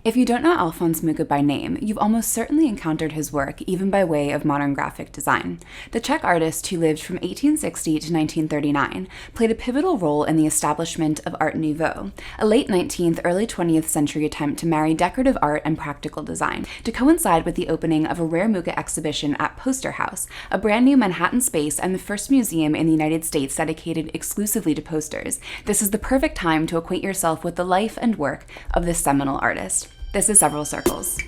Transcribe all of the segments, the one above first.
If you don't know Alphonse Mucha by name, you've almost certainly encountered his work even by way of modern graphic design. The Czech artist who lived from 1860 to 1939 played a pivotal role in the establishment of Art Nouveau, a late 19th, early 20th century attempt to marry decorative art and practical design, to coincide with the opening of a rare Mucha exhibition at Poster House, a brand new Manhattan space and the first museum in the United States dedicated exclusively to posters. This is the perfect time to acquaint yourself with the life and work of this seminal artist. This is Several Circles.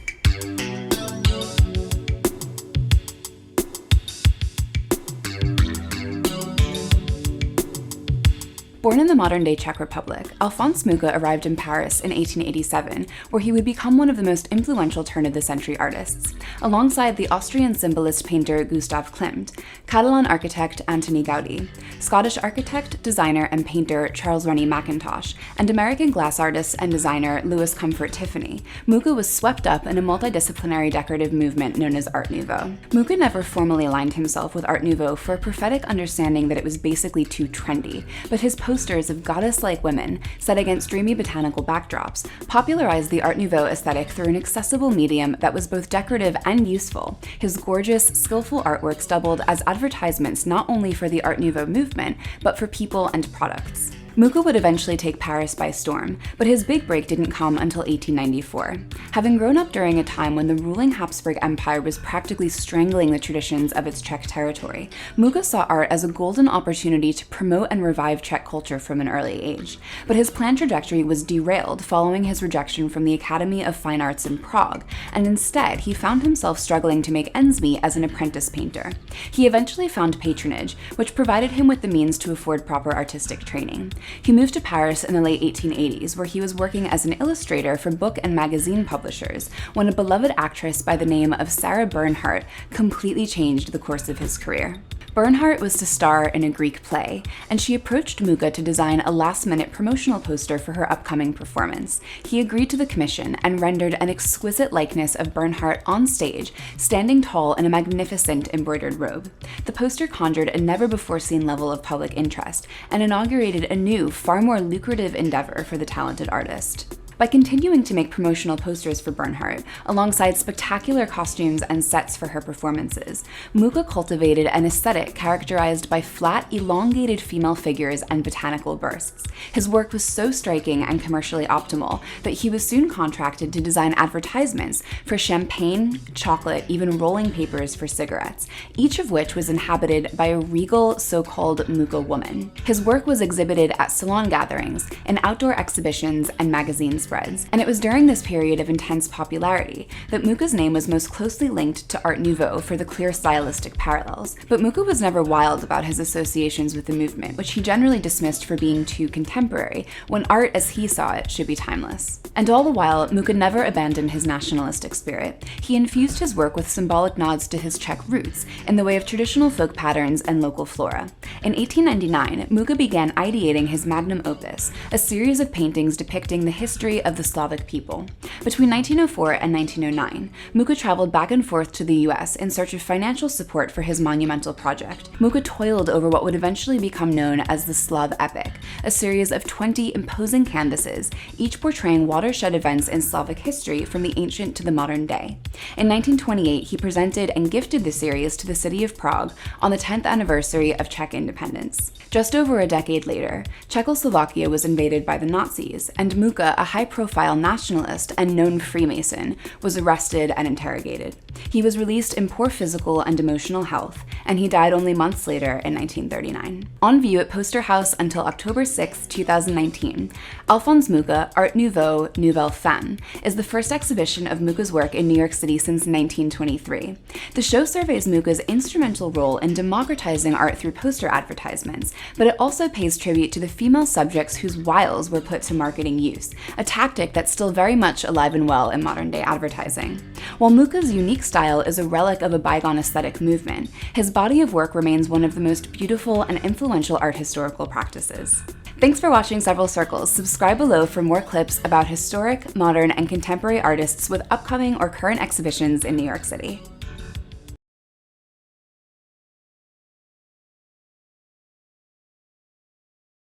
Born in the modern-day Czech Republic, Alphonse Mucha arrived in Paris in 1887, where he would become one of the most influential turn-of-the-century artists, alongside the Austrian symbolist painter Gustav Klimt, Catalan architect Antoni Gaudí, Scottish architect, designer, and painter Charles Rennie Mackintosh, and American glass artist and designer Louis Comfort Tiffany. Mucha was swept up in a multidisciplinary decorative movement known as Art Nouveau. Mucha never formally aligned himself with Art Nouveau for a prophetic understanding that it was basically too trendy, but his posters of goddess-like women, set against dreamy botanical backdrops, popularized the Art Nouveau aesthetic through an accessible medium that was both decorative and useful. His gorgeous, skillful artworks doubled as advertisements not only for the Art Nouveau movement, but for people and products. Mucha would eventually take Paris by storm, but his big break didn't come until 1894. Having grown up during a time when the ruling Habsburg Empire was practically strangling the traditions of its Czech territory, Mucha saw art as a golden opportunity to promote and revive Czech culture from an early age. But his planned trajectory was derailed following his rejection from the Academy of Fine Arts in Prague, and instead he found himself struggling to make ends meet as an apprentice painter. He eventually found patronage, which provided him with the means to afford proper artistic training. He moved to Paris in the late 1880s, where he was working as an illustrator for book and magazine publishers, when a beloved actress by the name of Sarah Bernhardt completely changed the course of his career. Bernhardt was to star in a Greek play, and she approached Mucha to design a last-minute promotional poster for her upcoming performance. He agreed to the commission and rendered an exquisite likeness of Bernhardt on stage, standing tall in a magnificent embroidered robe. The poster conjured a never-before-seen level of public interest and inaugurated a new, far more lucrative endeavor for the talented artist. By continuing to make promotional posters for Bernhardt, alongside spectacular costumes and sets for her performances, Mucha cultivated an aesthetic characterized by flat, elongated female figures and botanical bursts. His work was so striking and commercially optimal that he was soon contracted to design advertisements for champagne, chocolate, even rolling papers for cigarettes, each of which was inhabited by a regal, so-called Mucha woman. His work was exhibited at salon gatherings, in outdoor exhibitions, and magazine spreads, and it was during this period of intense popularity that Mucha's name was most closely linked to Art Nouveau for the clear stylistic parallels. But Mucha was never wild about his associations with the movement, which he generally dismissed for being too contemporary, when art as he saw it should be timeless. And all the while, Mucha never abandoned his nationalistic spirit. He infused his work with symbolic nods to his Czech roots in the way of traditional folk patterns and local flora. In 1899, Mucha began ideating his magnum opus, a series of paintings depicting the history of the Slavic people. Between 1904 and 1909, Mucha traveled back and forth to the US in search of financial support for his monumental project. Mucha toiled over what would eventually become known as the Slav Epic, a series of 20 imposing canvases, each portraying watershed events in Slavic history from the ancient to the modern day. In 1928, he presented and gifted the series to the city of Prague on the 10th anniversary of Czech independence. Just over a decade later, Czechoslovakia was invaded by the Nazis, and Mucha, a high-profile nationalist and known Freemason, was arrested and interrogated. He was released in poor physical and emotional health, and he died only months later in 1939. On view at Poster House until October 6, 2019, Alphonse Mucha, Art Nouveau, Nouvelle Femme, is the first exhibition of Mucha's work in New York City since 1923. The show surveys Mucha's instrumental role in democratizing art through poster advertisements, but it also pays tribute to the female subjects whose wiles were put to marketing use, a tactic that's still very much alive and well in modern-day advertising. While Mucha's unique style is a relic of a bygone aesthetic movement, his body of work remains one of the most beautiful and influential art historical practices. Thanks for watching Several Circles. Subscribe below for more clips about historic, modern, and contemporary artists with upcoming or current exhibitions in New York City.